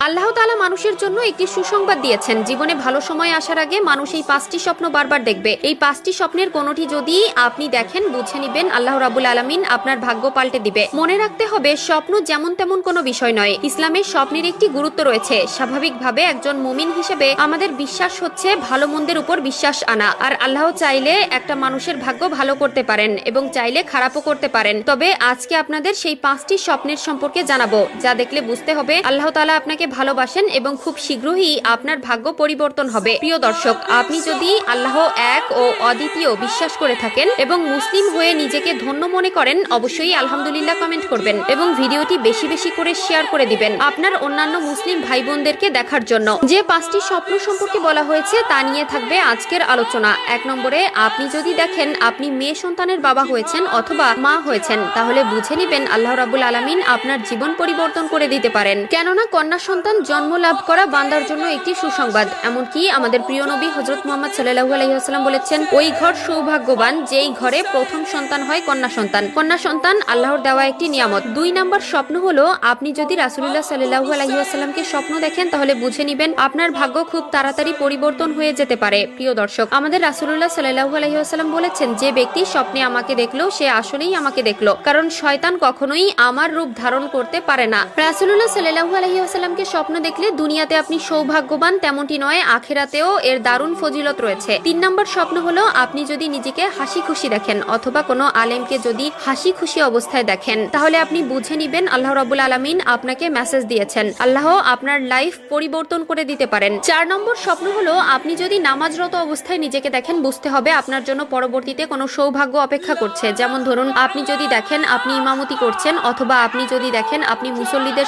আল্লাহ তাআলা মানুষের জন্য একটি সুসংবাদ দিয়েছেন। জীবনে ভালো সময় আসার আগে মানুষ এই 5টি স্বপ্ন বারবার দেখবে। এই 5টি স্বপ্নের কোনোটি যদি আপনি দেখেন, বুঝে নিবেন আল্লাহ রাব্বুল আলামিন আপনার ভাগ্য পাল্টে দিবে। মনে রাখতে হবে, স্বপ্ন যেমন তেমন কোনো বিষয় নয়। ইসলামের স্বপ্নের একটি গুরুত্ব রয়েছে। স্বাভাবিকভাবে একজন মুমিন হিসেবে আমাদের বিশ্বাস হচ্ছে ভালো মন্দের উপর বিশ্বাস আনা। আর আল্লাহ চাইলে একটা মানুষের ভাগ্য ভালো করতে পারেন এবং চাইলে খারাপও করতে পারেন। তবে আজকে আপনাদের সেই 5টি স্বপ্নের সম্পর্কে জানাবো, যা দেখলে বুঝতে হবে আল্লাহ তাআলা আপনাকে ভালোবাসেন এবং খুব শীঘ্রই আপনার ভাগ্য পরিবর্তন হবে। প্রিয় দর্শক, আপনি যদি আল্লাহ এক ও অদ্বিতীয় বিশ্বাস করে থাকেন এবং মুসলিম হয়ে নিজেকে ধন্য মনে করেন, অবশ্যই আলহামদুলিল্লাহ কমেন্ট করবেন এবং ভিডিওটি বেশি বেশি করে শেয়ার করে দিবেন আপনার অন্যান্য মুসলিম ভাই বোনদেরকে দেখার জন্য। যে 5টি স্বপ্ন সম্পর্কে বলা হয়েছে তা নিয়ে থাকবে আজকের আলোচনা। 1 নম্বরে, আপনি যদি দেখেন আপনি মেয়ে সন্তানের বাবা হয়েছেন অথবা মা হয়েছেন, তাহলে বুঝে নিবেন আল্লাহ রাব্বুল আলামিন আপনার জীবন পরিবর্তন করে দিতে পারেন। কেননা কন্যা সন্তান জন্ম লাভ করা বান্দার জন্য একটি সুসংবাদ। এমনকি আমাদের প্রিয় নবী হযরত মুহাম্মদ সাল্লাল্লাহু আলাইহি ওয়াসাল্লাম বলেছেন, ওই ঘর সৌভাগ্যবান যেই ঘরে প্রথম সন্তান হয় কন্যা সন্তান। কন্যা সন্তান আল্লাহর দেওয়া একটি নিয়ামত। 2 নম্বর স্বপ্ন হলো, আপনি যদি রাসূলুল্লাহ সাল্লাল্লাহু আলাইহি ওয়াসাল্লামকে স্বপ্ন দেখেন, তাহলে বুঝে নিবেন আপনার ভাগ্য খুব তাড়াতাড়ি পরিবর্তন হয়ে যেতে পারে। প্রিয় দর্শক, আমাদের রাসূলুল্লাহ সাল্লাল্লাহু আলাইহি ওয়াসাল্লাম বলেছেন, যে ব্যক্তি স্বপ্নে আমাকে দেখলো সে আসলেই আমাকে দেখলো, কারণ শয়তান কখনোই আমার রূপ ধারণ করতে পারে না। রাসূলুল্লাহ সাল্লাল্লাহু আলাইহি ওয়াসাল্লামকে স্বপ্ন দেখলে দুনিয়াতে আপনি সৌভাগ্যবান তেমনটি নয়, আখিরাতেও এর দারুণ ফজিলত রয়েছে। 3 নম্বর স্বপ্ন হলো, আপনি যদি নিজেকে হাসি খুশি দেখেন অথবা কোনো আলেমকে যদি হাসি খুশি অবস্থায় দেখেন, তাহলে আপনি বুঝে নিবেন আল্লাহ রাব্বুল আলামিন আপনাকে মেসেজ দিয়েছেন। আল্লাহ আপনার লাইফ পরিবর্তন করে দিতে পারেন। 4 নম্বর স্বপ্ন হলো, আপনি যদি নামাজরত অবস্থায় নিজেকে দেখেন, বুঝতে হবে আপনার জন্য পরবর্তীতে কোনো সৌভাগ্য অপেক্ষা করছে। যেমন ধরুন, আপনি যদি দেখেন আপনি ইমামতি করছেন অথবা আপনি যদি দেখেন আপনি মুসল্লিদের